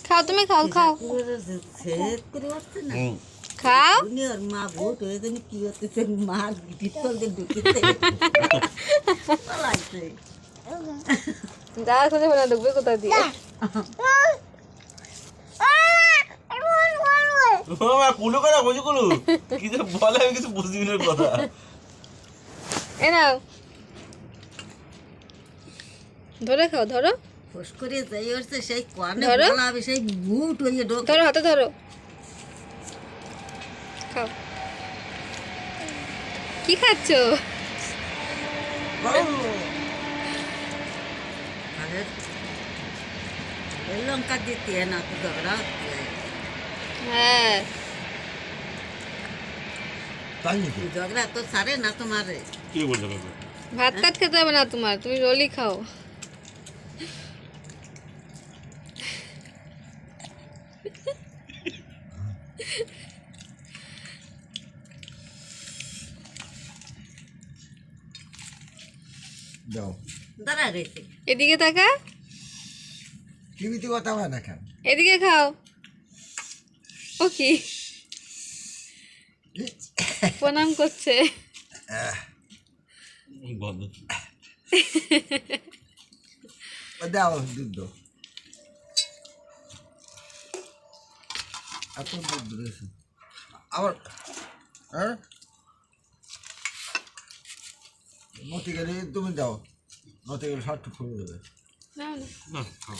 খাও তুমি খাও খাও খাও মা ভোট হয়ে গেলে কি হচ্ছে মা ভিতর দিয়ে ঢুকিতে লাগছে যা খুঁজে না ঢুকবে কোথা দিয়ে কুলু করা বুঝি কুলু কি যে বলে আমি কিছু বুঝি না কথা এ নাও ধরে খাও ধরো ফস করে যাই হচ্ছে সেই কানে ধরো। বলা হবে সেই ভূত হয়ে ঢোকে ধরো হাতে ধরো খাও কি খাচ্ছো আরে এই লঙ্কা দিতে না তো ঝগড়া হচ্ছে হ্যাঁ তাই নাকি ঝগড়া তো সারে না তোমারে কি বলছো বাবা ভাত টাত খেতে হবে না তোমার তুমি রোলই খাও দাও দাঁড়া রয়েছে এদিকে তাকা টিভিতে কথা হয় না কেন এদিকে খাও ও কি প্রণাম করছে বন্ধ দাও দুধ দাও এত দুধ রয়েছে আবার হ্যাঁ নতি গেলে তুমি দাও নতি গেলে শর্ট ফুলে দেবে নাও না। না খাও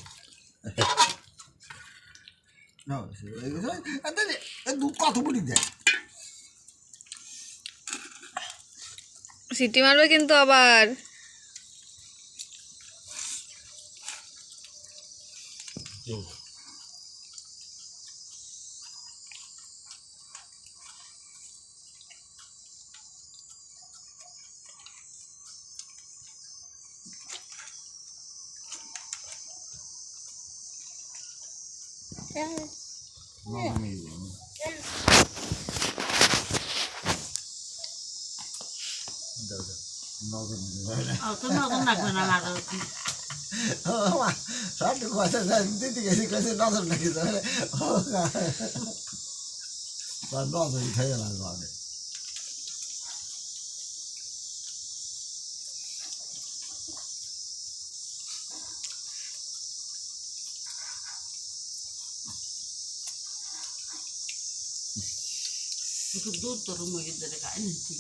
না দুধ কত বুড়ি দেয় সিটি মারবে কিন্তু আবার তো নতুন লাগবে না আমার শর্ট কথা দিতে গেছি কাছে নজর নাকি নজরই খাইয়ে লাগবে আগে একটু দুধ তোর মুরগির ধরে খাই নিচ্ছি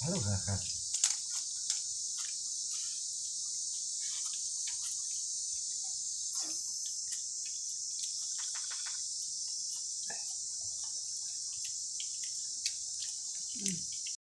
ভালো খাস